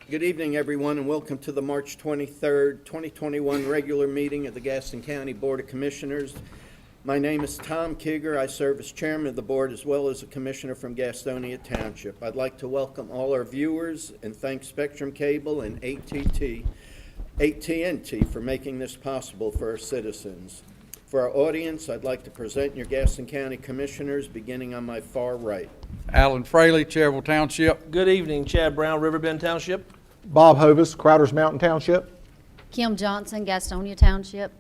Good evening, everyone, and welcome to the March 23rd, 2021 regular meeting of the Gaston County Board of Commissioners. My name is Tom Kieger. I serve as chairman of the board as well as a commissioner from Gastonia Township. I'd like to welcome all our viewers and thank Spectrum Cable and AT&T for making this possible for our citizens. For our audience, I'd like to present your Gaston County Commissioners, beginning on my far right. Alan Fraley, Cherville Township. Good evening, Chad Brown, Riverbend Township. Bob Hovis, Crowder's Mountain Township. Kim Johnson, Gastonia Township.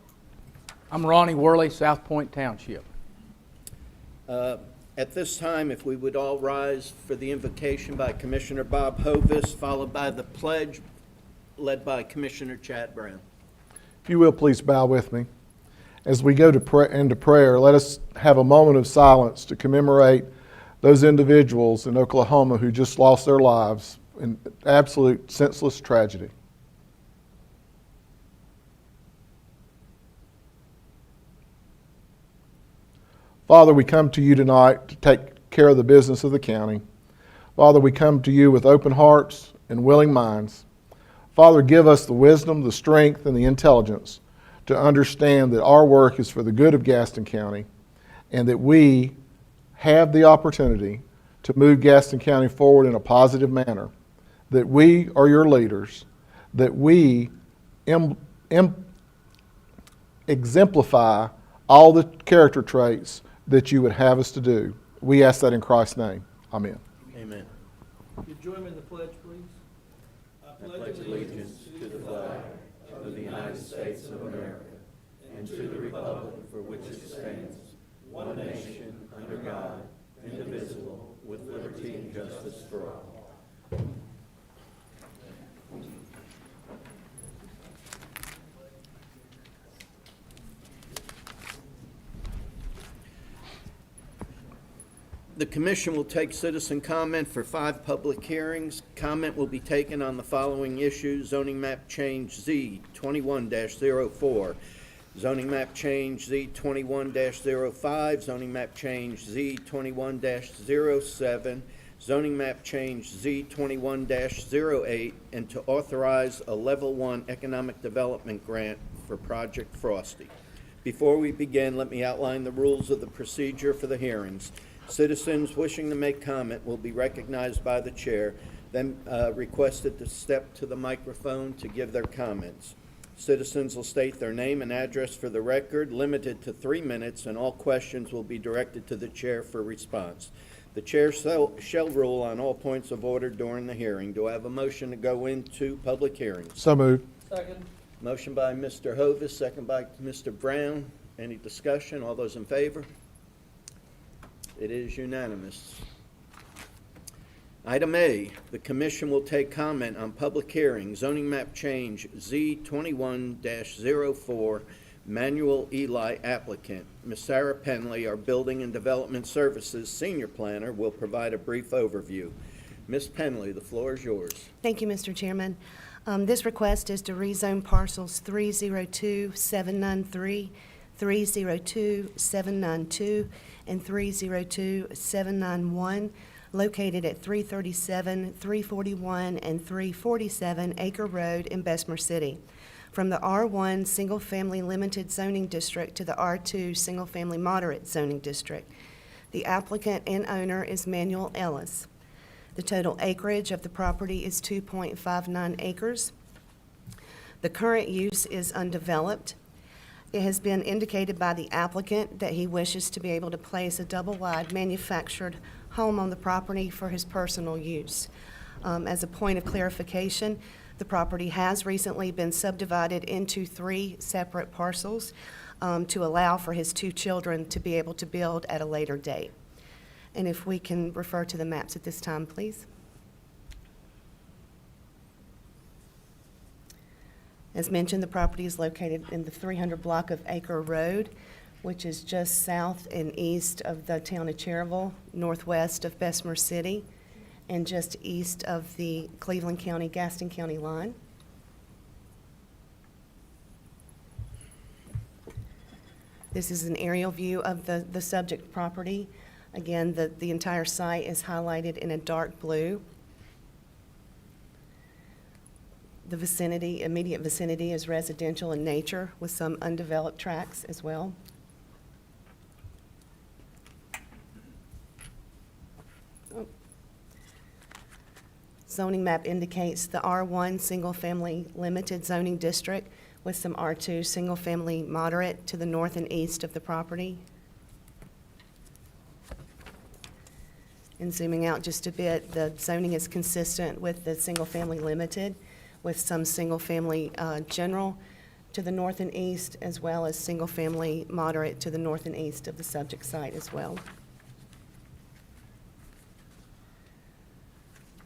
I'm Ronnie Worley, South Point Township. At this time, if we would all rise for the invocation by Commissioner Bob Hovis, followed by the pledge led by Commissioner Chad Brown. If you will, please bow with me. As we go into prayer, let us have a moment of silence to commemorate those individuals in Oklahoma who just lost their lives in absolute senseless tragedy. Father, we come to you tonight to take care of the business of the county. Father, we come to you with open hearts and willing minds. Father, give us the wisdom, the strength, and the intelligence to understand that our work is for the good of Gaston County and that we have the opportunity to move Gaston County forward in a positive manner, that we are your leaders, that we exemplify all the character traits that you would have us to do. We ask that in Christ's name. Amen. Amen. Could you join me in the pledge, please? I pledge allegiance to the flag of the United States of America and to the republic for which it stands, one nation, under God, indivisible, with liberty and justice for all. The Commission will take citizen comment for 5 public hearings. Comment will be taken on the following issues: zoning map change Z21-04, zoning map change Z21-05, zoning map change Z21-07, zoning map change Z21-08, and to authorize a Level 1 Economic Development Grant for Project Frosty. Before we begin, let me outline the rules of the procedure for the hearings. Citizens wishing to make comment will be recognized by the chair, then requested to step to the microphone to give their comments. Citizens will state their name and address for the record, limited to 3 minutes, and all questions will be directed to the chair for response. The chair shall rule on all points of order during the hearing. Do I have a motion to go into public hearings? So moved. Second. Motion by Mr. Hovis, second by Mr. Brown. Any discussion? All those in favor? It is unanimous. Item A, the Commission will take comment on public hearing, zoning map change Z21-04, Manuel Eli applicant. Ms. Sarah Penley, our Building and Development Services Senior Planner, will provide a brief overview. Ms. Penley, the floor is yours. Thank you, Mr. Chairman. This request is to rezone parcels 302-793, 302-792, and 302-791, located at 337, 341, and 347 Acre Road in Bessemer City, from the R1 Single Family Limited Zoning District to the R2 Single Family Moderate Zoning District. The applicant and owner is Manuel Ellis. The total acreage of the property is 2.59 acres. The current use is undeveloped. It has been indicated by the applicant that he wishes to be able to place a double-wide manufactured home on the property for his personal use. As a point of clarification, the property has recently been subdivided into 3 separate parcels to allow for his 2 children to be able to build at a later date. And if we can refer to the maps at this time, please. As mentioned, the property is located in the 300 block of Acre Road, which is just south and east of the town of Cherville, northwest of Bessemer City, and just east of the Cleveland County, Gaston County line. This is an aerial view of the subject property. Again, the entire site is highlighted in a dark blue. The vicinity, immediate vicinity is residential in nature with some undeveloped tracts as well. Zoning map indicates the R1 Single Family Limited Zoning District with some R2 Single Family Moderate to the north and east of the property. And zooming out just a bit, the zoning is consistent with the Single Family Limited with some Single Family General to the north and east, as well as Single Family Moderate to the north and east of the subject site as well.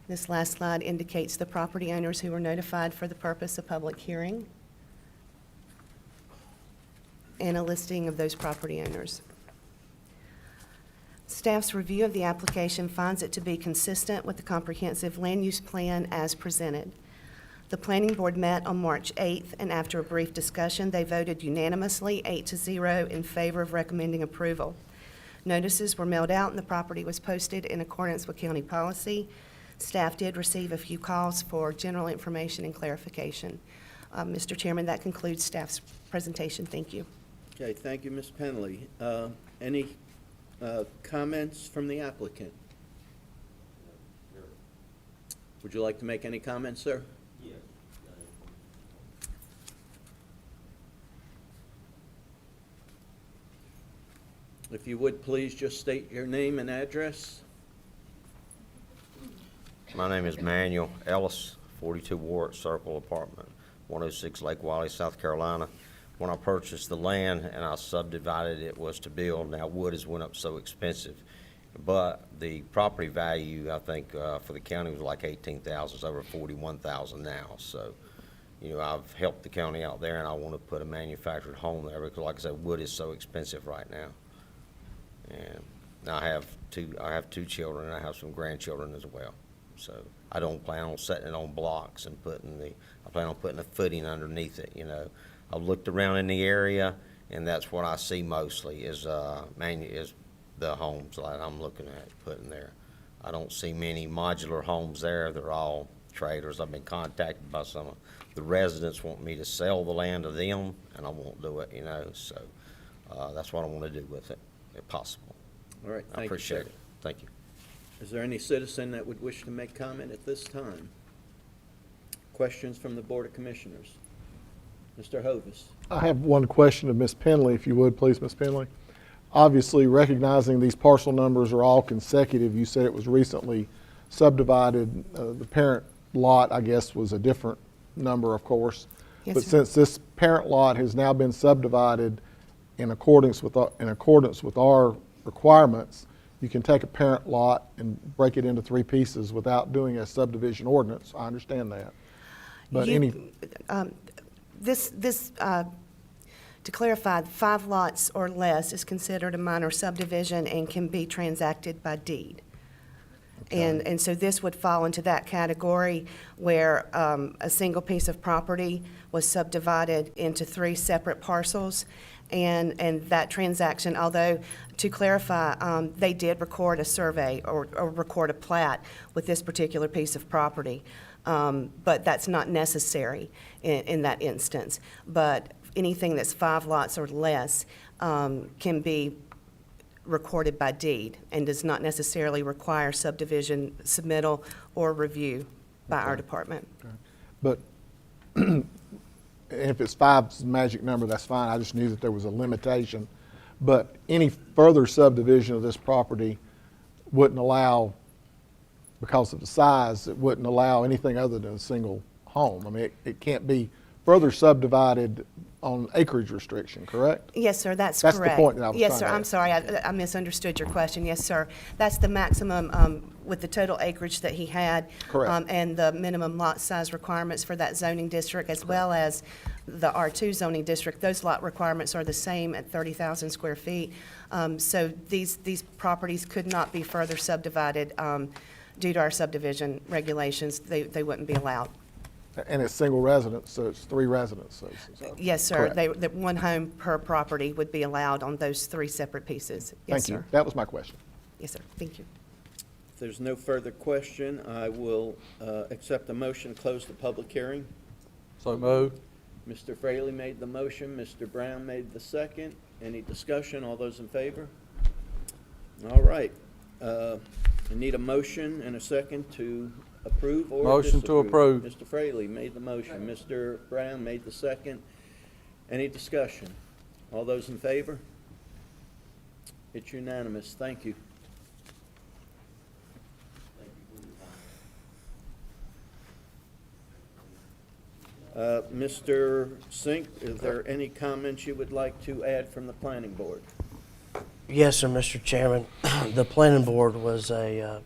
This last slide indicates the property owners who were notified for the purpose of public hearing and a listing of those property owners. Staff's review of the application finds it to be consistent with the comprehensive land use plan as presented. The planning board met on March 8th, and after a brief discussion, they voted unanimously 8-0 in favor of recommending approval. Notices were mailed out and the property was posted in accordance with county policy. Staff did receive a few calls for general information and clarification. Mr. Chairman, that concludes staff's presentation. Thank you. Okay, thank you, Ms. Penley. Any comments from the applicant? Would you like to make any comments, sir? Yes. If you would, please just state your name and address. My name is Manuel Ellis, 42 Warwick Circle Apartment, 106 Lake Wiley, South Carolina. When I purchased the land and I subdivided it was to build, now wood has went up so expensive. But the property value, I think, for the county was like $18,000, it's over $41,000 now. So, you know, I've helped the county out there and I want to put a manufactured home there because, like I said, wood is so expensive right now. And I have two children and I have some grandchildren as well. So I don't plan on setting it on blocks and I plan on putting a footing underneath it, you know. I've looked around in the area and that's what I see mostly is the homes that I'm looking at putting there. I don't see many modular homes there. They're all trailers. I've been contacted by some of the residents want me to sell the land to them and I won't do it, you know. So that's what I want to do with it, if possible. All right, I thank you, sir. appreciate it. Thank you. Is there any citizen that would wish to make comment at this time? Questions from the Board of Commissioners? Mr. Hovis. I have one question of Ms. Penley, if you would, please, Ms. Penley. Obviously, recognizing these parcel numbers are all consecutive, you said it was recently subdivided. The parent lot, I guess, was a different number, of course. Yes, But sir. since this parent lot has now been subdivided in accordance with our requirements, you can take a parent lot and break it into 3 pieces without doing a subdivision ordinance. I understand that. But To clarify, 5 lots or less is considered a minor subdivision and can be transacted by deed. Okay. And so this would fall into that category where a single piece of property was subdivided into 3 separate parcels. And that transaction, although to clarify, they did record a survey or record a plat with this particular piece of property. But that's not necessary in that instance. But anything that's 5 lots or less can be recorded by deed and does not necessarily require subdivision submittal or review by our department. But if it's 5's the magic number, that's fine. I just knew that there was a limitation. But any further subdivision of this property wouldn't allow, because of the size, it wouldn't allow anything other than a single home. I mean, it can't be further subdivided on acreage restriction, correct? Yes, sir, that's That's the correct. point that I was Yes, trying sir, to I'm ask. sorry, I misunderstood your question. Yes, sir. That's the maximum with the total acreage that he had. Correct. And the minimum lot size requirements for that zoning district, as well as the R2 zoning district. Those lot requirements are the same at 30,000 square feet. So these properties could not be further subdivided due to our subdivision regulations. They wouldn't be allowed. And it's single residence, so it's 3 residents. So- Yes, sir. Correct. That 1 home per property would be allowed on those 3 separate pieces. Yes, Thank sir. you. That was my question. Yes, sir. Thank you. If there's no further question, I will accept a motion to close the public hearing. So moved. Mr. Fraley made the motion, Mr. Brown made the second. Any discussion? All those in favor? All right. I need a motion and a second to approve or Motion to disapprove. approve. Mr. Fraley made the motion, Mr. Brown made the second. Any discussion? All those in favor? It's unanimous. Thank you. Mr. Sink, is there any comments you would like to add from the planning board? Yes, sir, Mr. Chairman. The planning board was a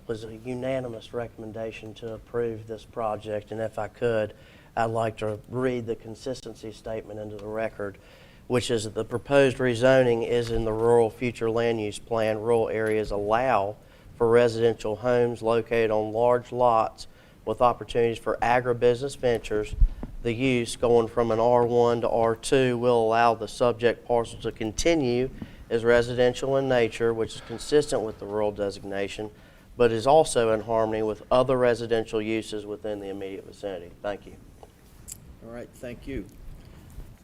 unanimous recommendation to approve this project, and if I could, I'd like to read the consistency statement into the record, which is that the proposed rezoning is in the rural future land use plan. Rural areas allow for residential homes located on large lots with opportunities for agribusiness ventures. The use going from an R1 to R2 will allow the subject parcel to continue as residential in nature, which is consistent with the rural designation, but is also in harmony with other residential uses within the immediate vicinity. Thank you. All right, thank you.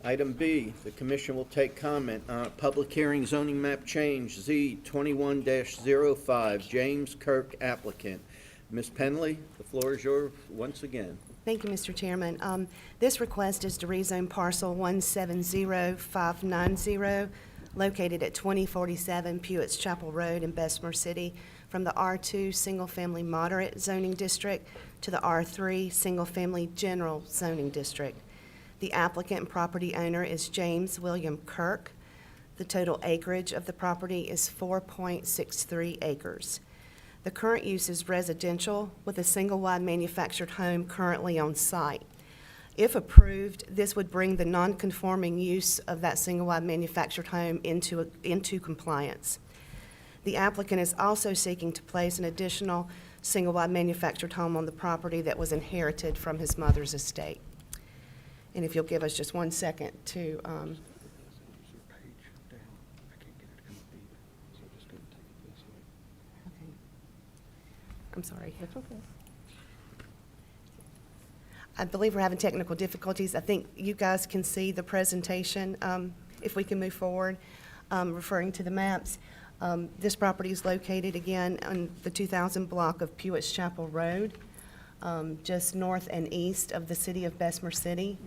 Item B, the commission will take comment on a public hearing zoning map change Z 21-05, James Kirk applicant. Ms. Penley, the floor is yours once again. Thank you, Mr. Chairman. This request is to rezone parcel 170590, located at 2047 Pewett's Chapel Road in Bessemer City, from the R2 Single Family Moderate Zoning District to the R3 Single Family General Zoning District. The applicant and property owner is James William Kirk. The total acreage of the property is 4.63 acres. The current use is residential with a single-wide manufactured home currently on site. If approved, this would bring the non-conforming use of that single-wide manufactured home into compliance. The applicant is also seeking to place an additional single-wide manufactured home on the property that was inherited from his mother's estate. And if you'll give us just 1 second to I'm sorry. That's okay. I believe we're having technical difficulties. I think you guys can see the presentation. If we can move forward, referring to the maps. This property is located again on the 2000 block of Pewett's Chapel Road, just north and east of the city of Bessemer City,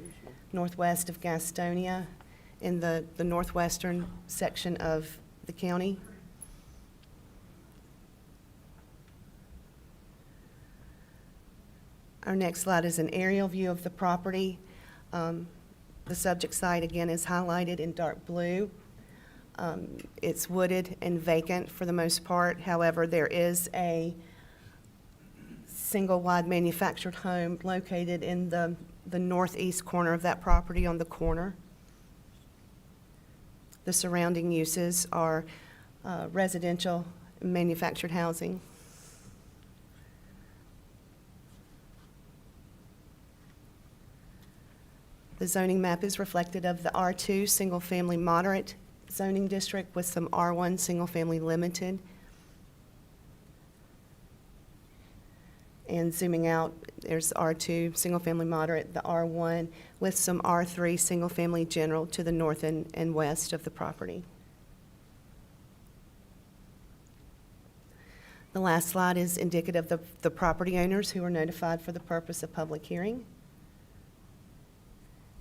northwest of Gastonia, in the northwestern section of the county. Our next slide is an aerial view of the property. The subject site, again, is highlighted in dark blue. It's wooded and vacant for the most part. However, there is a single-wide manufactured home located in the northeast corner of that property on the corner. The surrounding uses are residential and manufactured housing. The zoning map is reflective of the R2 Single Family Moderate zoning district with some R1 Single Family Limited. And zooming out, there's R2 Single Family Moderate, the R1, with some R3 Single Family General to the north and west of the property. The last slide is indicative of the property owners who are notified for the purpose of public hearing,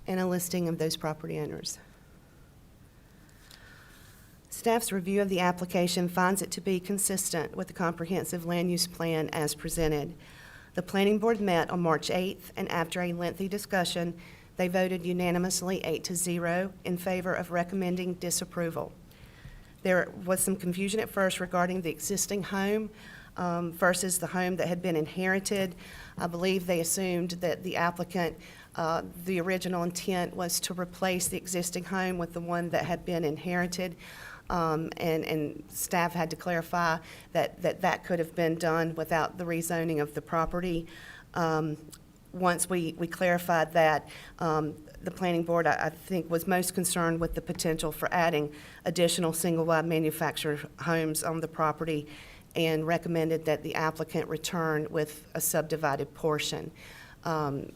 and a listing of those property owners. Staff's review of the application finds it to be consistent with the comprehensive land use plan as presented. The planning board met on March 8th, and after a lengthy discussion, they voted unanimously 8-0 in favor of recommending disapproval. There was some confusion at first regarding the existing home versus the home that had been inherited. I believe they assumed that the applicant, the original intent was to replace the existing home with the one that had been inherited. And staff had to clarify that could have been done without the rezoning of the property. Once we clarified that, the planning board, I think, was most concerned with the potential for adding additional single-wide manufactured homes on the property, and recommended that the applicant return with a subdivided portion.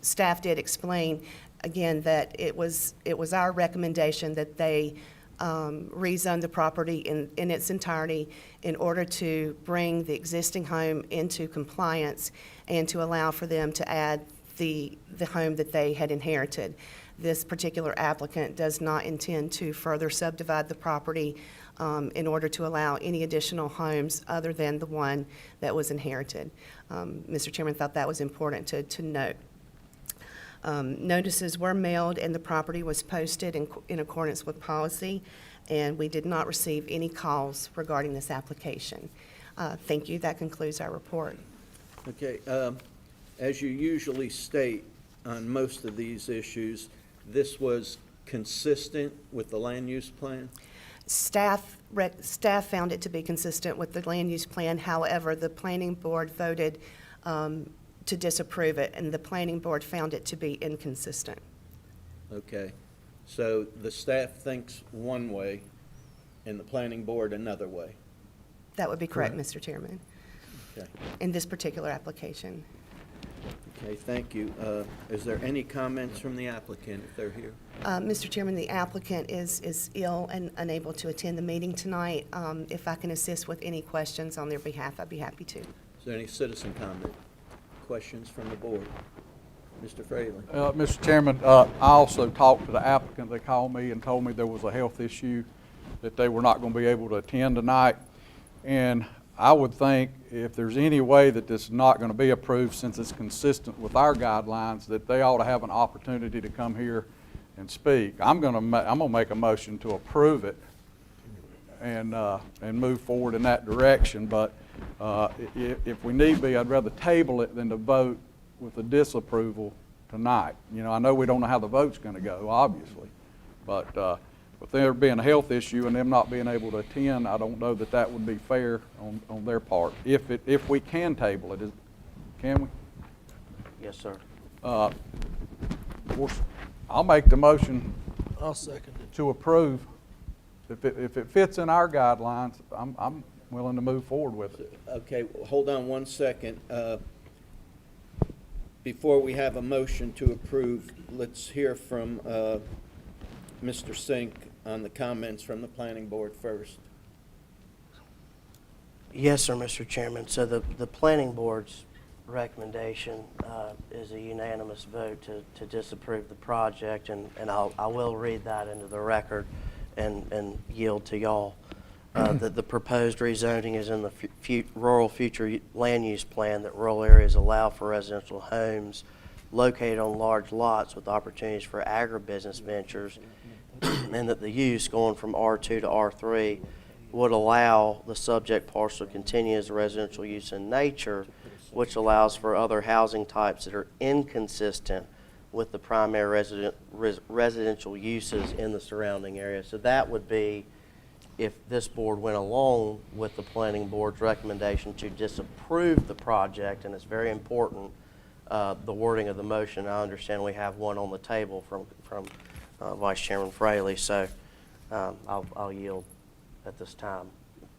Staff did explain again, that it was our recommendation that they rezone the property in its entirety in order to bring the existing home into compliance and to allow for them to add the home that they had inherited. This particular applicant does not intend to further subdivide the property in order to allow any additional homes other than the one that was inherited. Mr. Chairman thought that was important to note. Notices were mailed and the property was posted in accordance with policy, and we did not receive any calls regarding this application. Thank you. That concludes our report. Okay, as you usually state on most of these issues, this was consistent with the land use plan? Staff found it to be consistent with the land use plan. However, the planning board voted to disapprove it, and the planning board found it to be inconsistent. Okay, so the staff thinks one way and the planning board another way? That would be correct, Mr. Chairman, Okay, in this particular application. okay, thank you. Is there any comments from the applicant if they're here? Mr. Chairman, the applicant is ill and unable to attend the meeting tonight. If I can assist with any questions on their behalf, I'd be happy to. Is there any citizen comment? Questions from the board? Mr. Fraley? Mr. Chairman, I also talked to the applicant. They called me and told me there was a health issue, that they were not going to be able to attend tonight. And I would think if there's any way that this is not going to be approved, since it's consistent with our guidelines, that they ought to have an opportunity to come here and speak. I'm going to make a motion to approve it and move forward in that direction. But if we need be, I'd rather table it than to vote with a disapproval tonight. You know, I know we don't know how the vote's going to go, obviously, but with there being a health issue and them not being able to attend, I don't know that that would be fair on their part. If we can table it, can we? Yes, sir. Of course, I'll make the motion I'll second it. to approve. If it fits in our guidelines, I'm willing to move forward with it. Okay, hold on one second. Before we have a motion to approve, let's hear from Mr. Sink on the comments from the planning board first. Yes, sir, Mr. Chairman. So the planning board's recommendation is a unanimous vote to disapprove the project, and I will read that into the record and yield to y'all. That the proposed rezoning is in the rural future land use plan, that rural areas allow for residential homes located on large lots with opportunities for agribusiness ventures, and that the use going from R2 to R3 would allow the subject parcel to continue as a residential use in nature, which allows for other housing types that are inconsistent with the primary residential uses in the surrounding area. So that would be if this board went along with the planning board's recommendation to disapprove the project, and it's very important, the wording of the motion. I understand we have one on the table from Vice Chairman Fraley, so I'll yield at this time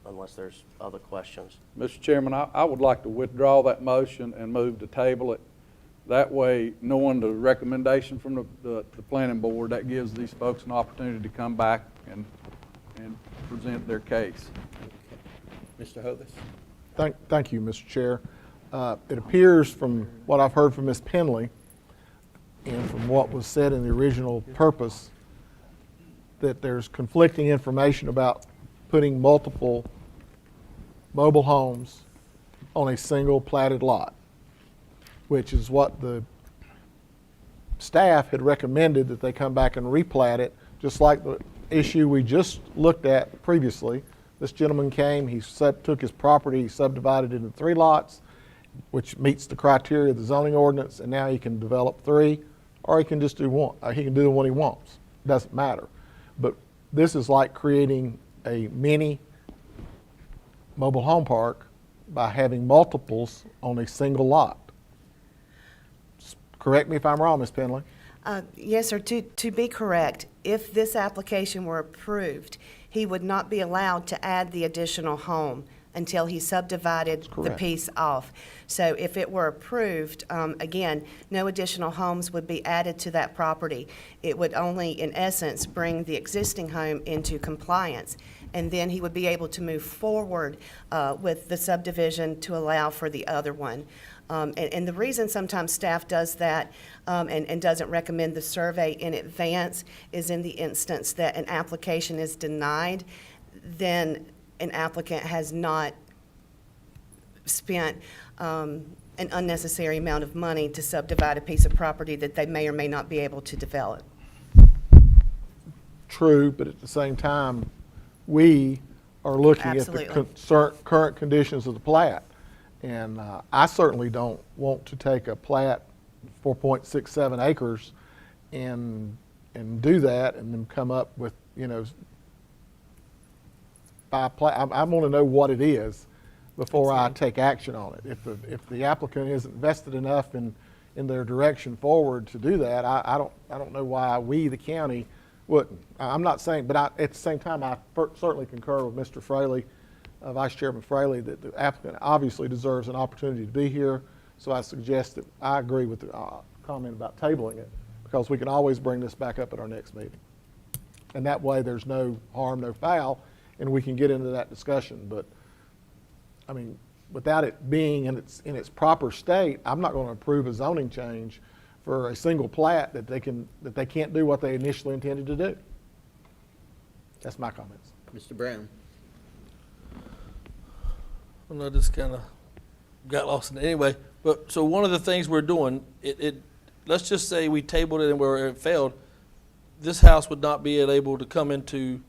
unless there's other questions. Mr. Chairman, I would like to withdraw that motion and move to table it. That way, knowing the recommendation from the planning board, that gives these folks an opportunity to come back and present their case. Mr. Hovis? Thank you, Mr. Chair. It appears from what I've heard from Ms. Penley and from what was said in the original purpose that there's conflicting information about putting multiple mobile homes on a single platted lot, which is what the staff had recommended, that they come back and replat it, just like the issue we just looked at previously. This gentleman came, he took his property, he subdivided it into 3 lots, which meets the criteria of the zoning ordinance, and now he can develop 3, or he can just do 1. He can do the one he wants. It doesn't matter. But this is like creating a mini mobile home park by having multiples on a single lot. Correct me if I'm wrong, Ms. Penley. Yes, sir. To be correct, if this application were approved, he would not be allowed to add the additional home until he subdivided the correct. piece off. So if it were approved, again, no additional homes would be added to that property. It would only, in essence, bring the existing home into compliance. And then he would be able to move forward with the subdivision to allow for the other one. And the reason sometimes staff does that and doesn't recommend the survey in advance is in the instance that an application is denied, then an applicant has not spent an unnecessary amount of money to subdivide a piece of property that they may or may not be able to develop. True, but at the same time, we are looking at the Absolutely. current conditions of the plat. And I certainly don't want to take a plat, 4.67 acres, and do that and then come up with, I want to know what it is before I take action on it. If the applicant isn't vested enough in their direction forward to do that, I don't know why we, the county, wouldn't. I'm not saying, but at the same time, I certainly concur with Mr. Fraley, Vice Chairman Fraley, that the applicant obviously deserves an opportunity to be here. So I suggest that I agree with the comment about tabling it, because we can always bring this back up at our next meeting. And that way, there's no harm, no foul, and we can get into that discussion. But, I mean, without it being in its proper state, I'm not going to approve a zoning change for a single plat that they can't do what they initially intended to do. That's my comments. Mr. Brown? Well, I just kind of got lost in it anyway. But so one of the things we're doing, let's just say we tabled it and where it failed, this house would not be able to come into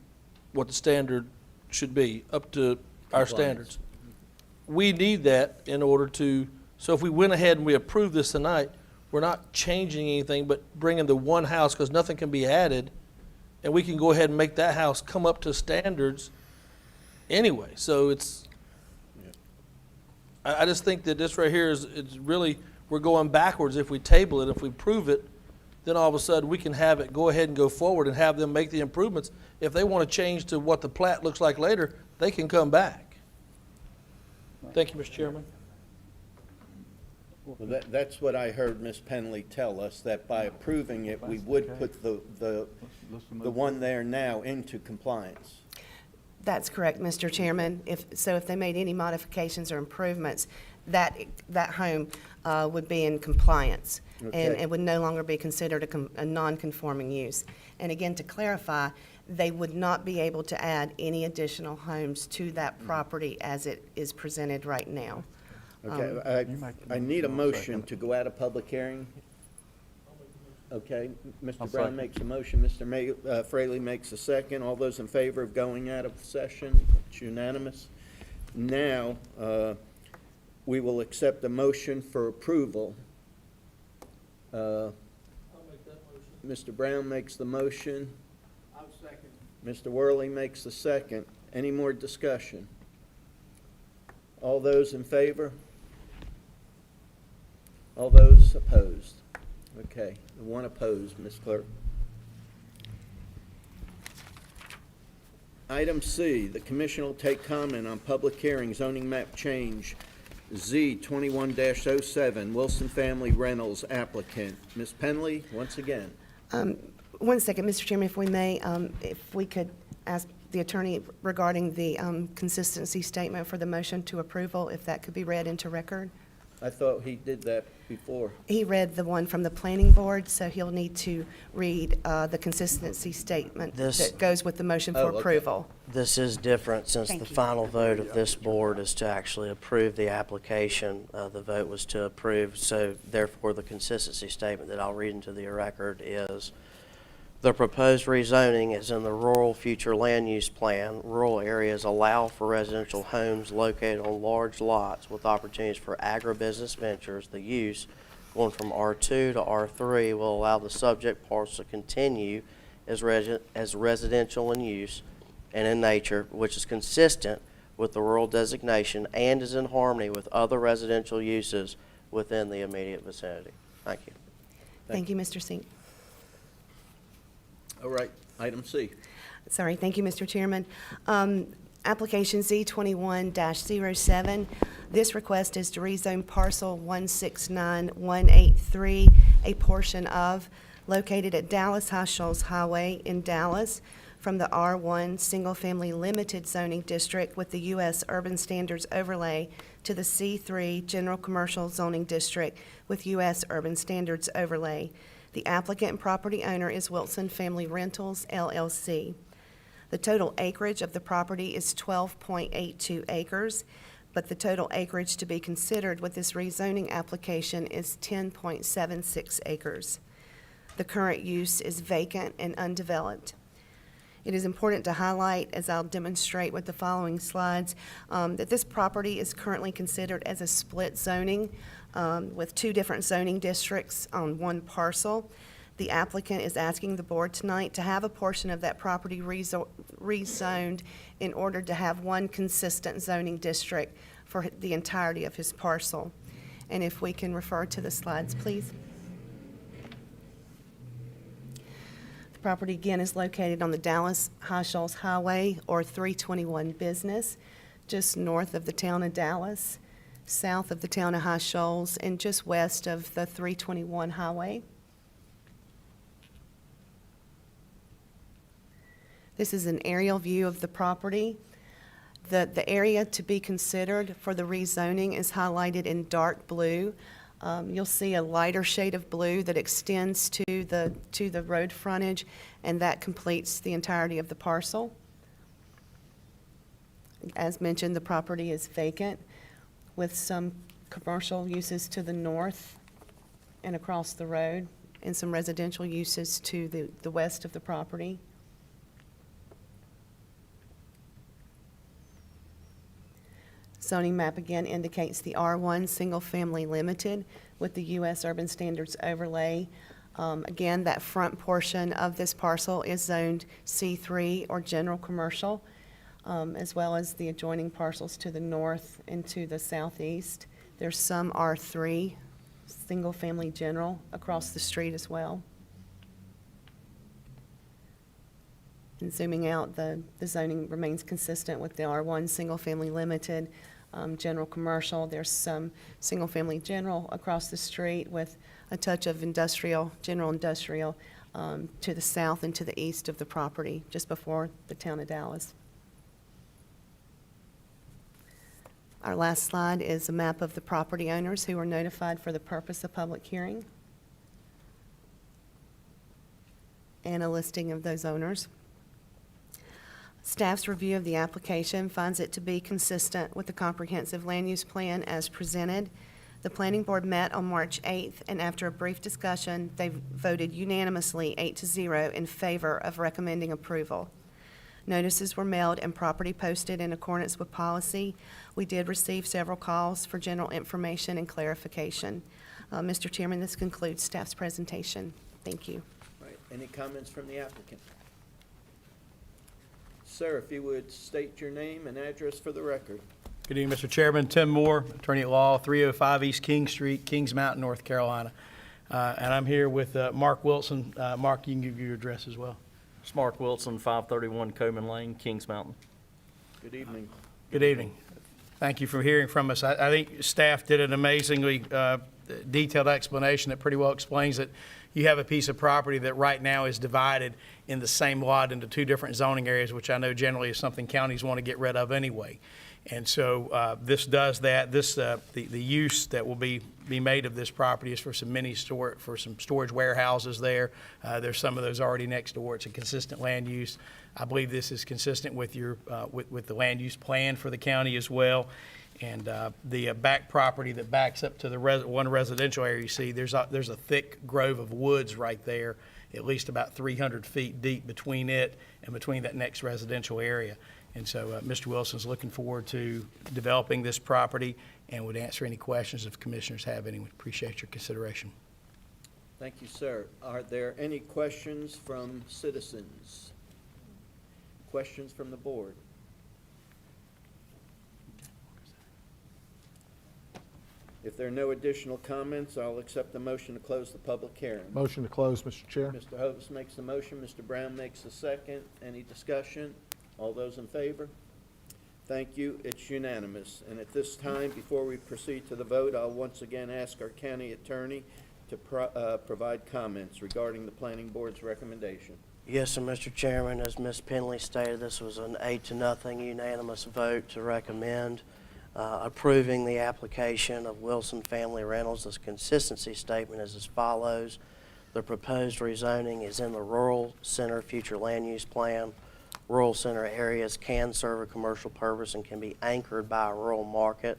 what the standard should be, up to our standards. We need that in order to, so if we went ahead and we approved this tonight, we're not changing anything but bringing the one house, because nothing can be added, and we can go ahead and make that house come up to standards anyway. So it's, I just think that this right here it's really, we're going backwards if we table it. If we prove it, then all of a sudden we can have it go ahead and go forward and have them make the improvements. If they want to change to what the plat looks like later, they can come back. Thank you, Mr. Chairman. Well, that's what I heard Ms. Penley tell us, that by approving it, we would put the one there now into compliance. That's correct, Mr. Chairman. If they made any modifications or improvements, that home would be in compliance and would no longer be considered a non-conforming use. And again, to clarify, they would not be able to add any additional homes to that property as it is presented right now. Okay, I need a motion to go out of public hearing. Okay, Mr. Brown makes a motion, Mr. Fraley makes a second. All those in favor of going out of session, it's unanimous. Now, we will accept a motion for approval. I'll make that motion. Mr. Brown makes the motion. I'll second. Mr. Worley makes the second. Any more discussion? All those in favor? All those opposed? Okay, the one opposed, Ms. Clerk. Item C, the commission will take comment on public hearing zoning map change Z 21-07, Wilson Family Rentals applicant. Ms. Penley, once again. 1 second, Mr. Chairman, if we may, if we could ask the attorney regarding the consistency statement for the motion to approval, if that could be read into record. I thought he did that before. He read the one from the planning board, so he'll need to read the consistency statement that goes with the motion for approval. This is different since Thank the you. final vote of this board is to actually approve the application. The vote was to approve, so therefore the consistency statement that I'll read into the record is: the proposed rezoning is in the rural future land use plan. Rural areas allow for residential homes located on large lots with opportunities for agribusiness ventures. The use going from R2 to R3 will allow the subject parcel to continue as residential in use and in nature, which is consistent with the rural designation and is in harmony with other residential uses within the immediate vicinity. Thank you. Thank you, Mr. Sink. All right, item C. Sorry, thank you, Mr. Chairman. Application Z21-07. This request is to rezone parcel 169183, a portion of, located at Dallas High Shoals Highway in Dallas, from the R1 Single Family Limited Zoning District with the U.S. Urban Standards Overlay to the C3 General Commercial Zoning District with U.S. Urban Standards Overlay. The applicant and property owner is Wilson Family Rentals, LLC. The total acreage of the property is 12.82 acres, but the total acreage to be considered with this rezoning application is 10.76 acres. The current use is vacant and undeveloped. It is important to highlight, as I'll demonstrate with the following slides, that this property is currently considered as a split zoning with two different zoning districts on one parcel. The applicant is asking the board tonight to have a portion of that property rezoned in order to have one consistent zoning district for the entirety of his parcel. And if we can refer to the slides, please. The property again is located on the Dallas High Shoals Highway, or 321 Business, just north of the town of Dallas, south of the town of High Shoals, and just west of the 321 highway. This is an aerial view of the property. The area to be considered for the rezoning is highlighted in dark blue. You'll see a lighter shade of blue that extends to the road frontage, and that completes the entirety of the parcel. As mentioned, the property is vacant with some commercial uses to the north and across the road, and some residential uses to the west of the property. Zoning map again indicates the R1 Single Family Limited with the U.S. Urban Standards Overlay. Again, that front portion of this parcel is zoned C3 or General Commercial, as well as the adjoining parcels to the north and to the southeast. There's some R3 Single Family General across the street as well. And zooming out, the zoning remains consistent with the R1 Single Family Limited, General Commercial. There's some Single Family General across the street with a touch of industrial, general industrial, to the south and to the east of the property, just before the town of Dallas. Our last slide is a map of the property owners who were notified for the purpose of public hearing, and a listing of those owners. Staff's review of the application finds it to be consistent with the comprehensive land use plan as presented. The planning board met on March 8th, and after a brief discussion, they voted unanimously 8-0 in favor of recommending approval. Notices were mailed and property posted in accordance with policy. We did receive several calls for general information and clarification. Mr. Chairman, this concludes staff's presentation. Thank you. All right, any comments from the applicant? Sir, if you would state your name and address for the record. Good evening, Mr. Chairman. Tim Moore, attorney at law, 305 East King Street, Kings Mountain, North Carolina. And I'm here with Mark Wilson. Mark, you can give your address as well. It's Mark Wilson, 531 Coleman Lane, Kings Mountain. Good evening. Good evening. Thank you for hearing from us. I think staff did an amazingly detailed explanation that pretty well explains that you have a piece of property that right now is divided in the same lot into two different zoning areas, which I know generally is something counties want to get rid of anyway. And so this does that. This the use that will be made of this property is for some for some storage warehouses there. There's some of those already next door. It's a consistent land use. I believe this is consistent with your with the land use plan for the county as well. And the back property that backs up to the one residential area you see, there's a thick grove of woods right there, at least about 300 feet deep between it and between that next residential area. And so Mr. Wilson's looking forward to developing this property and would answer any questions if commissioners have any. We appreciate your consideration. Thank you, sir. Are there any questions from citizens? Questions from the board? If there are no additional comments, I'll accept the motion to close the public hearing. Motion to close, Mr. Chair. Mr. Hovis makes the motion, Mr. Brown makes the second. Any discussion? All those in favor? Thank you. It's unanimous. And at this time, before we proceed to the vote, I'll once again ask our county attorney to provide comments regarding the planning board's recommendation. Yes, sir, Mr. Chairman. As Ms. Penley stated, this was an 8-0 unanimous vote to recommend approving the application of Wilson Family Rentals. This consistency statement is as follows. The proposed rezoning is in the Rural Center Future Land Use Plan. Rural center areas can serve a commercial purpose and can be anchored by a rural market,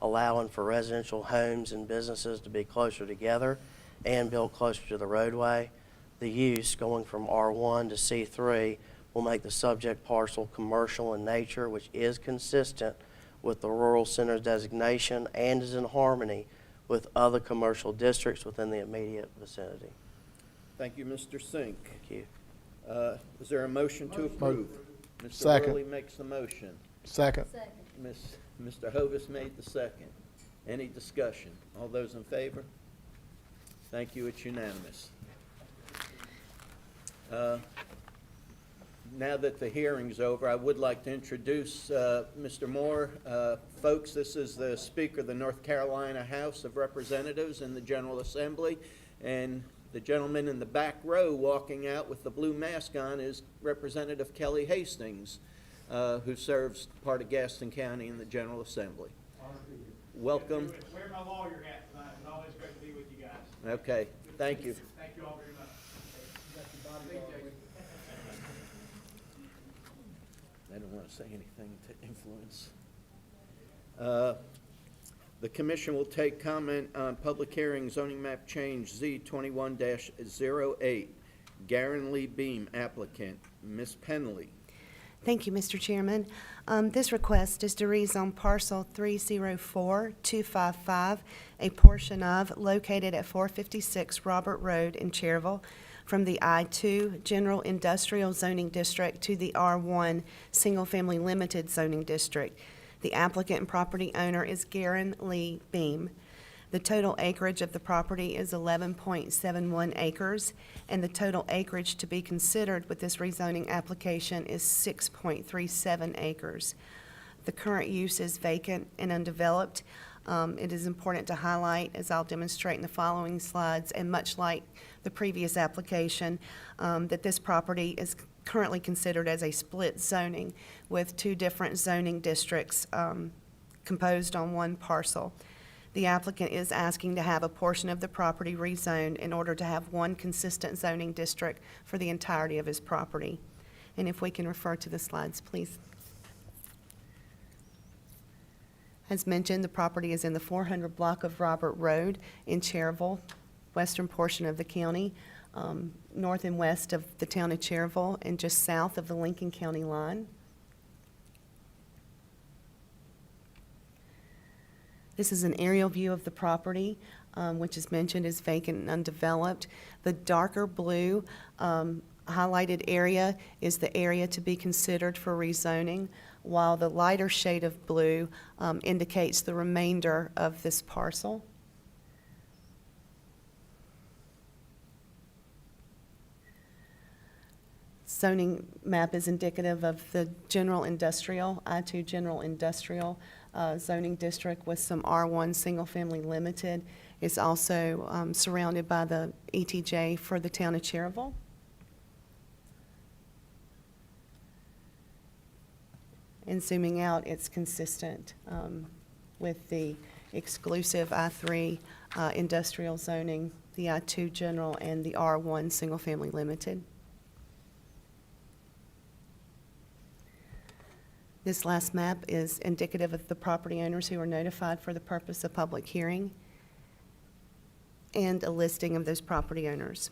allowing for residential homes and businesses to be closer together and built closer to the roadway. The use, going from R1 to C3, will make the subject parcel commercial in nature, which is consistent with the rural center designation and is in harmony with other commercial districts within the immediate vicinity. Thank you, Mr. Sink. Thank you. Is there a motion to approve? Mr. Second. Worley makes the motion. Second. Mr. Hovis made the second. Any discussion? All those in favor? Thank you. It's unanimous. Now that the hearing's over, I would like to introduce Mr. Moore. Folks, this is the Speaker of the North Carolina House of Representatives in the General Assembly, and the gentleman in the back row walking out with the blue mask on is Representative Kelly Hastings, who serves part of Gaston County in the General Assembly. Welcome. Wear my lawyer hat tonight. It's always great to be with you guys. Okay, thank you. Thank you all very much. I don't want to say anything to influence. The commission will take comment on public hearing zoning map change Z21-08. Garen Lee Beam applicant. Ms. Penley. Thank you, Mr. Chairman. This request is to rezone parcel 304255, a portion of located at 456 Robert Road in Cherville, from the I-2 General Industrial Zoning District to the R1 Single Family Limited Zoning District. The applicant and property owner is Garen Lee Beam. The total acreage of the property is 11.71 acres, and the total acreage to be considered with this rezoning application is 6.37 acres. The current use is vacant and undeveloped. It is important to highlight, as I'll demonstrate in the following slides, and much like the previous application, that this property is currently considered as a split zoning with two different zoning districts composed on one parcel. The applicant is asking to have a portion of the property rezoned in order to have one consistent zoning district for the entirety of his property. And if we can refer to the slides, please. As mentioned, the property is in the 400 block of Robert Road in Cherville, western portion of the county, north and west of the town of Cherville, and just south of the Lincoln County line. This is an aerial view of the property, which is mentioned is vacant and undeveloped. The darker blue highlighted area is the area to be considered for rezoning, while the lighter shade of blue indicates the remainder of this parcel. Zoning map is indicative of the general industrial, I-2 general industrial zoning district with some R1 single-family limited. It's also surrounded by the ETJ for the town of Cherville. And zooming out, it's consistent with the exclusive I-3 industrial zoning, the I-2 general, and the R1 single-family limited. This last map is indicative of the property owners who are notified for the purpose of public hearing and a listing of those property owners.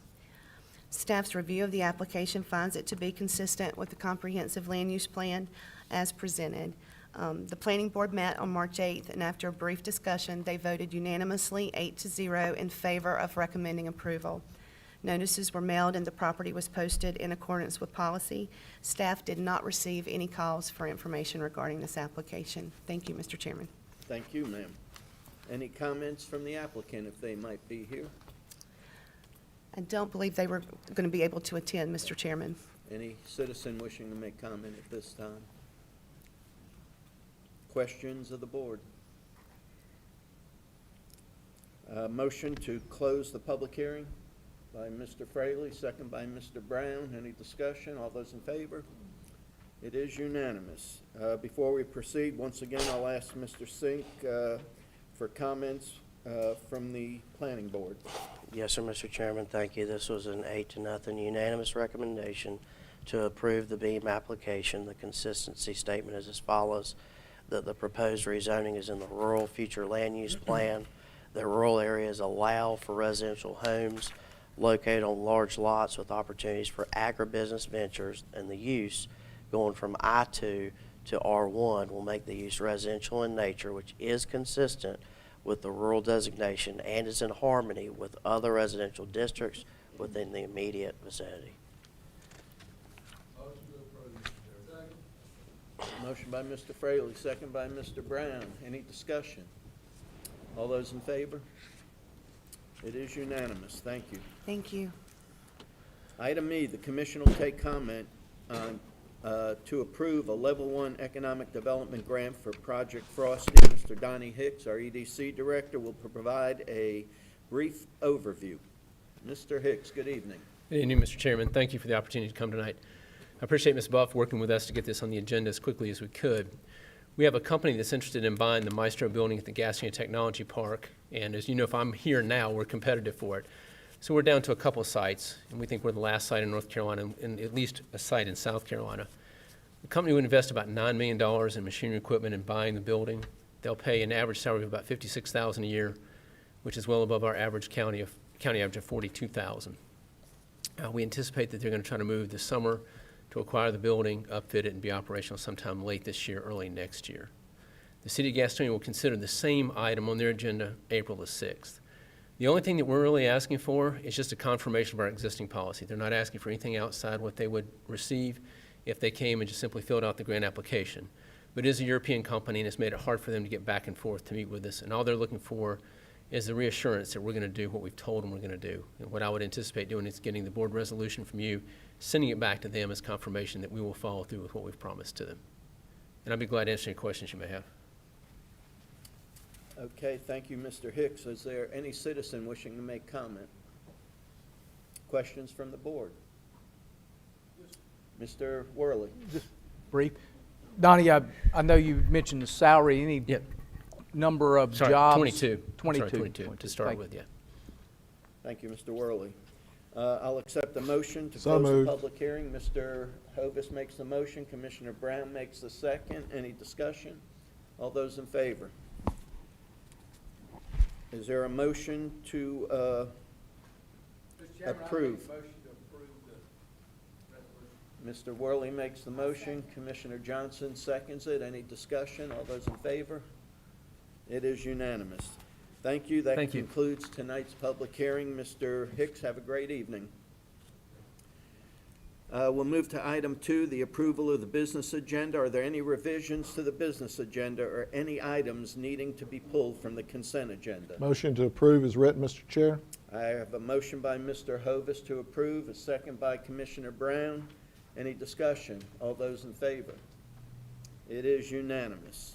Staff's review of the application finds it to be consistent with the comprehensive land use plan as presented. The planning board met on March 8th, and after a brief discussion, they voted unanimously 8-0 in favor of recommending approval. Notices were mailed and the property was posted in accordance with policy. Staff did not receive any calls for information regarding this application. Thank you, Mr. Chairman. Thank you, ma'am. Any comments from the applicant if they might be here? I don't believe they were going to be able to attend, Mr. Chairman. Any citizen wishing to make comment at this time? Questions of the board? Motion to close the public hearing by Mr. Fraley, second by Mr. Brown. Any discussion? All those in favor? It is unanimous. Before we proceed, once again, I'll ask Mr. Sink for comments from the planning board. Yes, sir, Mr. Chairman, thank you. This was an 8-0 unanimous recommendation to approve the BEAM application. The consistency statement is as follows: that the proposed rezoning is in the rural future land use plan. The rural areas allow for residential homes located on large lots with opportunities for agribusiness ventures, and the use going from I-2 to R1 will make the use residential in nature, which is consistent with the rural designation and is in harmony with other residential districts within the immediate vicinity. Motion by Mr. Fraley, second by Mr. Brown. Any discussion? All those in favor? It is unanimous. Thank you. Thank you. Item E, the commission will take comment on, to approve a Level 1 Economic Development Grant for Project Frosty. Mr. Donnie Hicks, our EDC Director, will provide a brief overview. Mr. Hicks, good evening. Good evening, Mr. Chairman. Thank you for the opportunity to come tonight. I appreciate Ms. Buff working with us to get this on the agenda as quickly as we could. We have a company that's interested in buying the Maestro building at the Gaston Technology Park, and as you know, if I'm here now, we're competitive for it. So we're down to a couple of sites, and we think we're the last site in North Carolina and at least a site in South Carolina. The company would invest about $9 million in machinery equipment in buying the building. They'll pay an average salary of about $56,000 a year, which is well above our average county average of $42,000. We anticipate that they're going to try to move this summer to acquire the building, upfit it, and be operational sometime late this year, early next year. The City of Gastonia will consider the same item on their agenda April the 6th. The only thing that we're really asking for is just a confirmation of our existing policy. They're not asking for anything outside what they would receive if they came and just simply filled out the grant application. But it is a European company, and it's made it hard for them to get back and forth to meet with us, and all they're looking for is the reassurance that we're going to do what we've told them we're going to do. And what I would anticipate doing is getting the board resolution from you, sending it back to them as confirmation that we will follow through with what we've promised to them. And I'd be glad to answer any questions you may have. Okay, thank you, Mr. Hicks. Is there any citizen wishing to make comment? Questions from the board? Mr. Worley? Just brief. Donnie, I know you mentioned the salary. Any Yep. number of Sorry, jobs? 22. 22. Sorry, 22 to start with, yeah. Thank you, Mr. Worley. I'll accept the motion to So close the moved. public hearing. Mr. Hovis makes the motion. Commissioner Brown makes the second. Any discussion? All those in favor? Is there a motion to approve? Mr. Worley makes the motion. Commissioner Johnson seconds it. Any discussion? All those in favor? It is unanimous. Thank you. That Thank you. concludes tonight's public hearing. Mr. Hicks, have a great evening. We'll move to item 2, the approval of the business agenda. Are there any revisions to the business agenda or any items needing to be pulled from the consent agenda? Motion to approve is written, Mr. Chair. I have a motion by Mr. Hovis to approve, a second by Commissioner Brown. Any discussion? All those in favor? It is unanimous.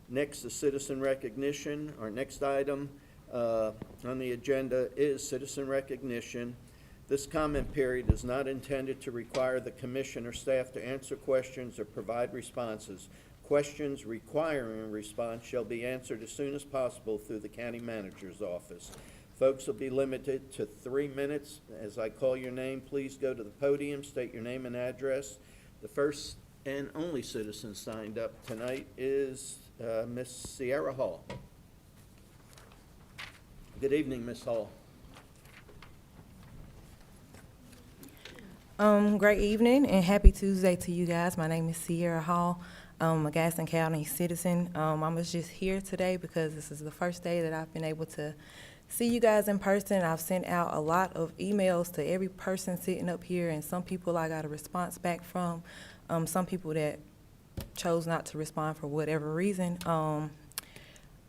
Next, the citizen recognition. Our next item on the agenda is citizen recognition. This comment period is not intended to require the commission or staff to answer questions or provide responses. Questions requiring a response shall be answered as soon as possible through the county manager's office. Folks will be limited to 3 minutes. As I call your name, please go to the podium, state your name and address. The first and only citizen signed up tonight is Miss Sierra Hall. Good evening, Miss Hall. Great evening and happy Tuesday to you guys. My name is Sierra Hall. I'm a Gaston County citizen. I was just here today because this is the first day that I've been able to see you guys in person. I've sent out a lot of emails to every person sitting up here, and some people I got a response back from. Some people that chose not to respond for whatever reason.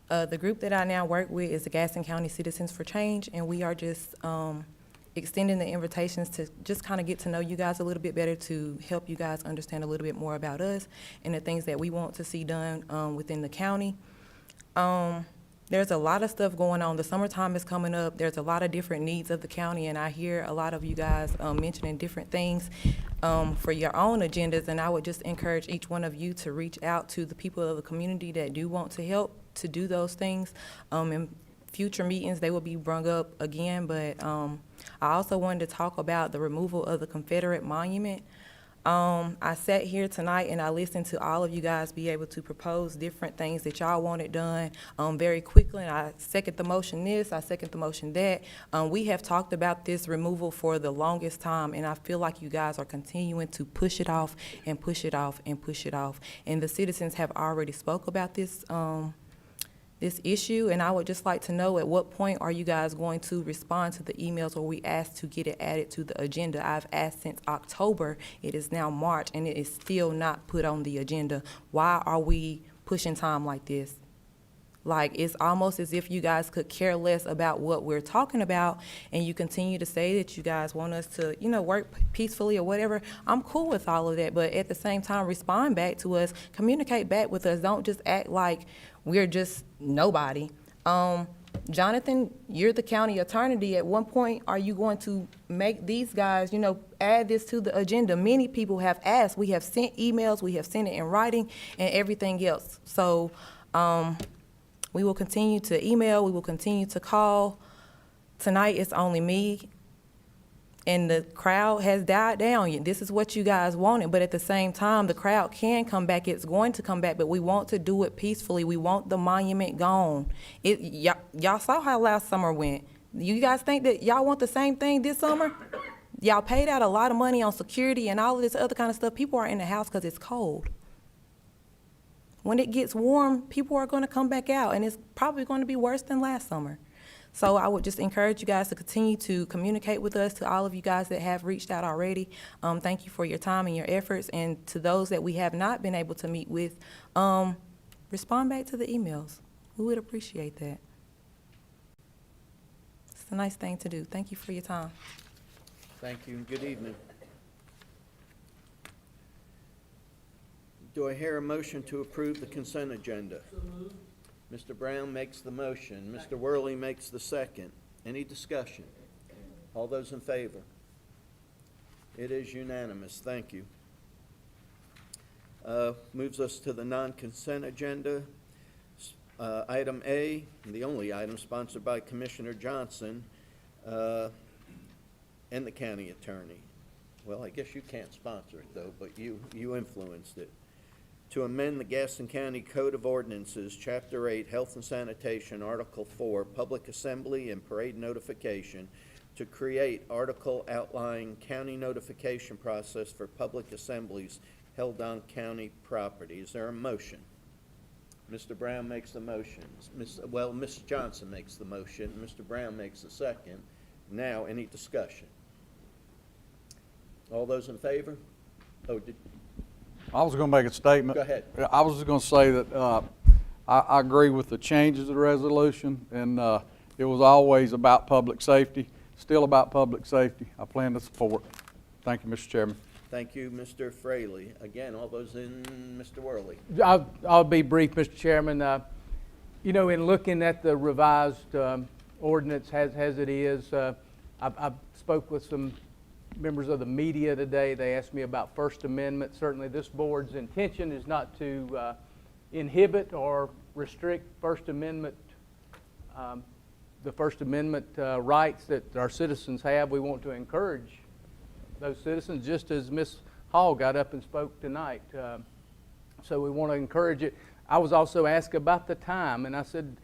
The group that I now work with is the Gaston County Citizens for Change, and we are just extending the invitations to just kind of get to know you guys a little bit better, to help you guys understand a little bit more about us and the things that we want to see done within the county. There's a lot of stuff going on. The summertime is coming up. There's a lot of different needs of the county, and I hear a lot of you guys mentioning different things for your own agendas, and I would just encourage each one of you to reach out to the people of the community that do want to help to do those things. In future meetings, they will be brought up again, but I also wanted to talk about the removal of the Confederate monument. I sat here tonight and I listened to all of you guys be able to propose different things that y'all wanted done very quickly, and I second the motion this, I second the motion that. We have talked about this removal for the longest time, and I feel like you guys are continuing to push it off and push it off and push it off. And the citizens have already spoke about this this issue, and I would just like to know, at what point are you guys going to respond to the emails where we asked to get it added to the agenda? I've asked since October. It is now March, and it is still not put on the agenda. Why are we pushing time like this? Like, it's almost as if you guys could care less about what we're talking about, and you continue to say that you guys want us to, you know, work peacefully or whatever. I'm cool with all of that, but at the same time, respond back to us, communicate back with us. Don't just act like we're just nobody. Jonathan, you're the county attorney. At one point, are you going to make these guys, you know, add this to the agenda? Many people have asked. We have sent emails, we have sent it in writing, and everything else. So, we will continue to email, we will continue to call. Tonight, it's only me, and the crowd has died down. This is what you guys wanted, but at the same time, the crowd can come back. It's going to come back, but we want to do it peacefully. We want the monument gone. Y'all saw how last summer went. You guys think that y'all want the same thing this summer? Y'all paid out a lot of money on security and all of this other kind of stuff. People are in the house because it's cold. When it gets warm, people are going to come back out, and it's probably going to be worse than last summer. So I would just encourage you guys to continue to communicate with us, to all of you guys that have reached out already. Thank you for your time and your efforts, and to those that we have not been able to meet with, respond back to the emails. We would appreciate that. It's a nice thing to do. Thank you for your time. Thank you, and good evening. Do I hear a motion to approve the consent agenda? Mr. Brown makes the motion. Mr. Worley makes the second. Any discussion? All those in favor? It is unanimous. Thank you. Moves us to the non-consent agenda. Item A, the only item sponsored by Commissioner Johnson and the county attorney. Well, I guess you can't sponsor it, though, but you influenced it. To amend the Gaston County Code of Ordinances, Chapter 8, Health and Sanitation, Article 4, Public Assembly and Parade Notification, to create article outlining county notification process for public assemblies held on county property. Is there a motion? Mr. Brown makes the motion. Ms. Johnson makes the motion. Mr. Brown makes the second. Now, any discussion? All those in favor? I was going to make a statement. Go ahead. I was just going to say that I agree with the changes of the resolution, and it was always about public safety, still about public safety. I plan to support. Thank you, Mr. Chairman. Thank you, Mr. Fraley. Again, all those in, Mr. Worley. I'll be brief, Mr. Chairman. You know, in looking at the revised ordinance as it is, I spoke with some members of the media today. They asked me about First Amendment. Certainly this board's intention is not to inhibit or restrict First Amendment, the First Amendment rights that our citizens have. We want to encourage those citizens, just as Ms. Hall got up and spoke tonight. So we want to encourage it. I was also asked about the time, and I said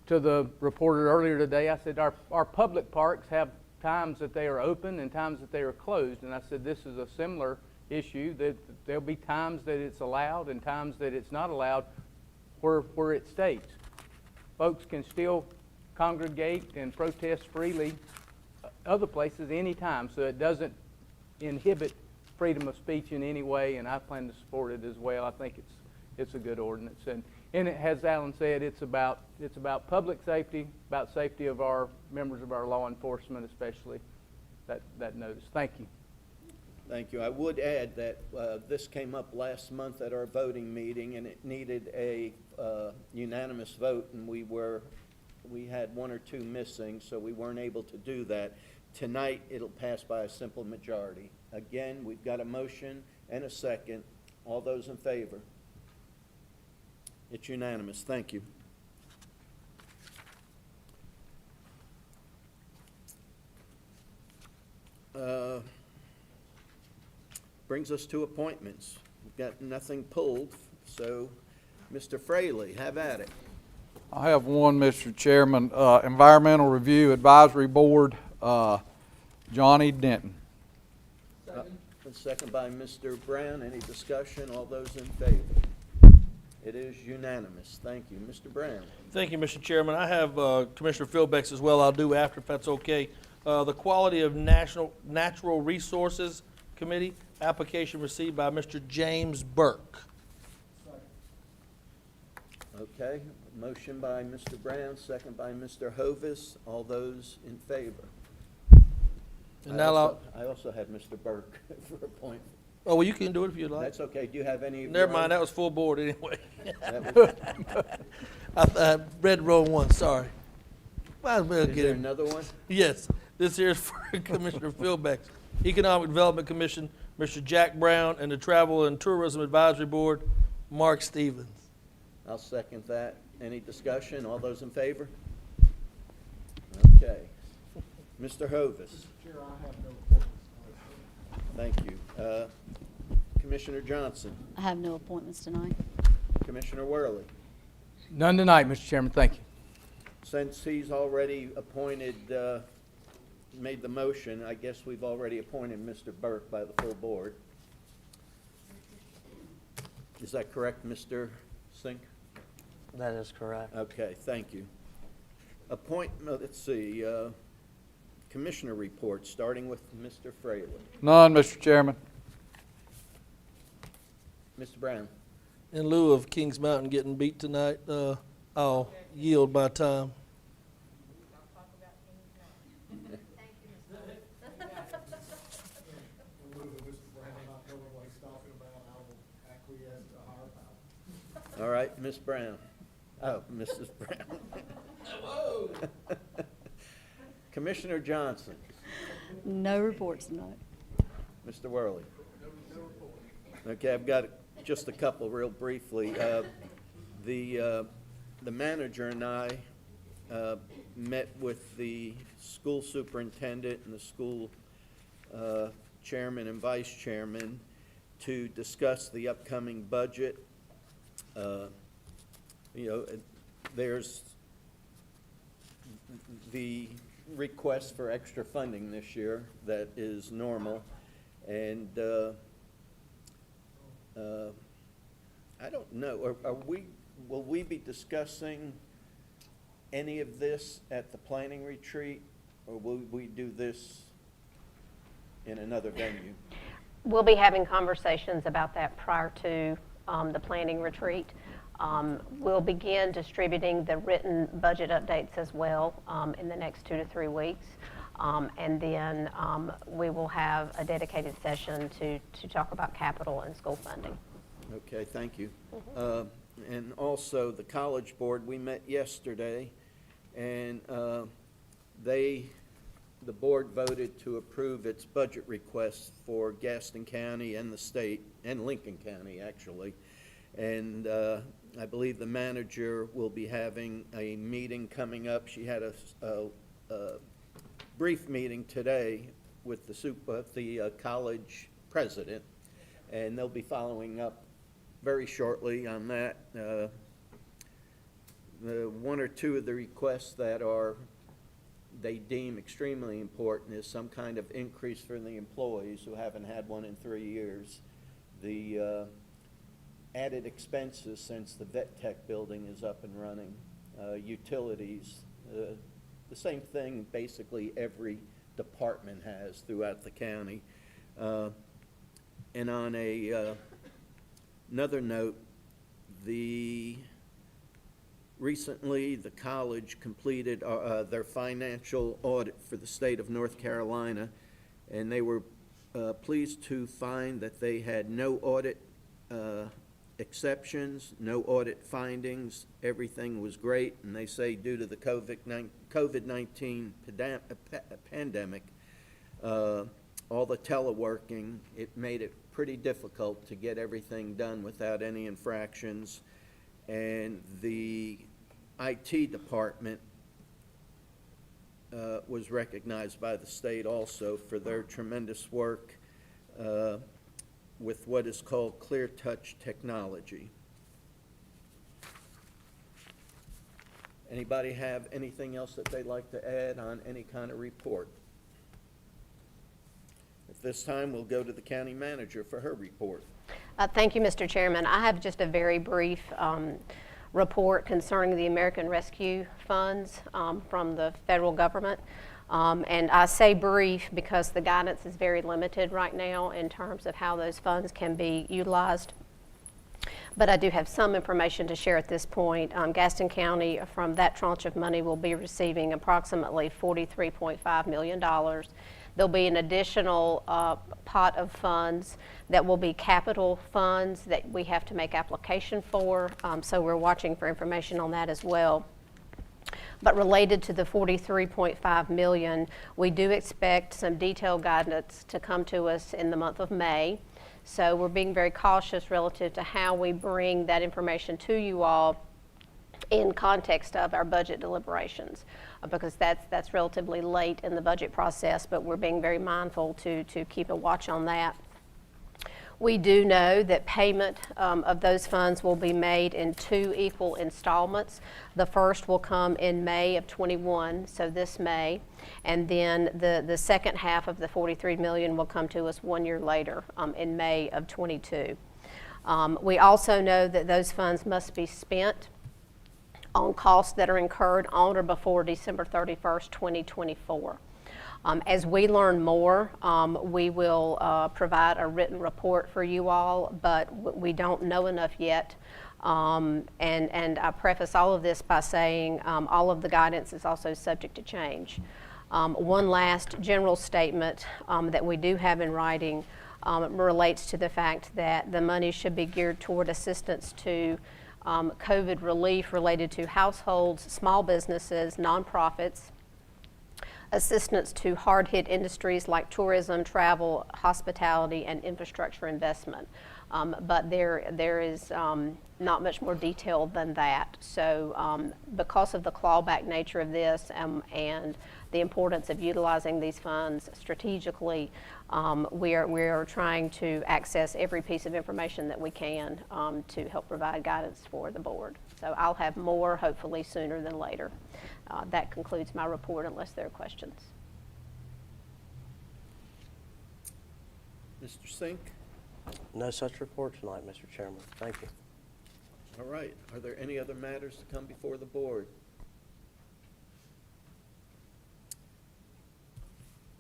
to the reporter earlier today, I said our public parks have times that they are open and times that they are closed. And I said this is a similar issue, that there'll be times that it's allowed and times that it's not allowed where it states. Folks can still congregate and protest freely other places anytime, so it doesn't inhibit freedom of speech in any way, and I plan to support it as well. I think it's a good ordinance. And it, as Alan said, it's about public safety, about safety of our members of our law enforcement especially. that notice. Thank you. Thank you. I would add that this came up last month at our voting meeting, and it needed a unanimous vote, and we had one or two missing, so we weren't able to do that. Tonight, it'll pass by a simple majority. Again, we've got a motion and a second. All those in favor? It's unanimous. Thank you. Brings us to appointments. We've got nothing pulled, so Mr. Fraley, have at it. I have one, Mr. Chairman. Environmental Review Advisory Board, Johnny Denton. Second by Mr. Brown. Any discussion? All those in favor? It is unanimous. Thank you. Mr. Brown. Thank you, Mr. Chairman. I have Commissioner Philbeck's as well. I'll do after, if that's okay. The Quality of Natural Resources Committee, application received by Mr. James Burke. Okay, motion by Mr. Brown, second by Mr. Hovis. All those in favor? And now I also had Mr. Burke for appointment. oh, well, you can do it if you like. That's okay. Do you have any? Never mind, that was full board anyway. That was- I read the wrong one, sorry. Might as well Is get there it. another one? Yes, this here is for Commissioner Philbeck's Economic Development Commission, Mr. Jack Brown, and the Travel and Tourism Advisory Board, Mark Stevens. I'll second that. Any discussion? All those in favor? Okay. Mr. Hovis. Chair, I have no appointments. Thank you. Commissioner Johnson. I have no appointments tonight. Commissioner Worley. None tonight, Mr. Chairman. Thank you. Since he's already appointed, made the motion, I guess we've already appointed Mr. Burke by the full board. Is that correct, Mr. Sink? That is correct. Okay, thank you. Appointment, let's see, commissioner reports, starting with Mr. Fraley. None, Mr. Chairman. Mr. Brown. In lieu of Kings Mountain getting beat tonight, I'll yield my time. All right, Ms. Brown. Oh, Mrs. Brown. Commissioner Johnson. No reports tonight. Mr. Worley. Okay, I've got just a couple real briefly. The manager and I met with the school superintendent and the school chairman and vice chairman to discuss the upcoming budget. There's the request for extra funding this year that is normal, and I don't know, will we be discussing any of this at the planning retreat, or will we do this in another venue? We'll be having conversations about that prior to the planning retreat. We'll begin distributing the written budget updates as well in the next 2 to 3 weeks. And then we will have a dedicated session to talk about capital and school funding. Okay, thank you. And also, the College Board, we met yesterday, and the board voted to approve its budget request for Gaston County and the state, and Lincoln County, actually. And I believe the manager will be having a meeting coming up. She had a brief meeting today with the college president, and they'll be following up very shortly on that. The one or two of the requests that they deem extremely important is some kind of increase for the employees who haven't had one in 3 years. The added expenses since the Vet Tech building is up and running, utilities, the same thing basically every department has throughout the county. And on another note, recently the college completed their financial audit for the state of North Carolina, and they were pleased to find that they had no audit exceptions, no audit findings. Everything was great, and they say due to the COVID-19 pandemic, all the teleworking, it made it pretty difficult to get everything done without any infractions. And the IT department was recognized by the state also for their tremendous work with what is called Clear Touch technology. Anybody have anything else that they'd like to add on any kind of report? At this time, we'll go to the county manager for her report. Thank you, Mr. Chairman. I have just a very brief report concerning the American Rescue Funds from the federal government. And I say brief because the guidance is very limited right now in terms of how those funds can be utilized. But I do have some information to share at this point. Gaston County, from that tranche of money, will be receiving approximately $43.5 million. There'll be an additional pot of funds that will be capital funds that we have to make application for. So we're watching for information on that as well. But related to the $43.5 million, we do expect some detailed guidance to come to us in the month of May. So we're being very cautious relative to how we bring that information to you all in context of our budget deliberations, because that's relatively late in the budget process, but we're being very mindful to keep a watch on that. We do know that payment of those funds will be made in 2 equal installments. The first will come in May of '21, so this May, and then the second half of the $43 million will come to us 1 year later in May of '22. We also know that those funds must be spent on costs that are incurred on or before December 31st, 2024. As we learn more, we will provide a written report for you all, but we don't know enough yet. And I preface all of this by saying all of the guidance is also subject to change. One last general statement that we do have in writing relates to the fact that the money should be geared toward assistance to COVID relief related to households, small businesses, nonprofits, assistance to hard-hit industries like tourism, travel, hospitality, and infrastructure investment. But there is not much more detail than that. So because of the clawback nature of this and the importance of utilizing these funds strategically, we are trying to access every piece of information that we can to help provide guidance for the board. So I'll have more hopefully sooner than later. That concludes my report unless there are questions. Mr. Sink? No such report tonight, Mr. Chairman. Thank you. All right. Are there any other matters to come before the board?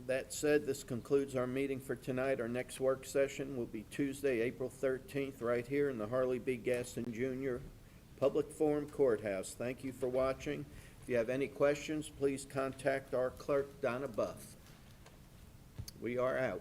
That said, this concludes our meeting for tonight. Our next work session will be Tuesday, April 13th, right here in the Harley B. Gaston Jr. Public Forum Courthouse. Thank you for watching. If you have any questions, please contact our clerk, Donna Buff. We are out.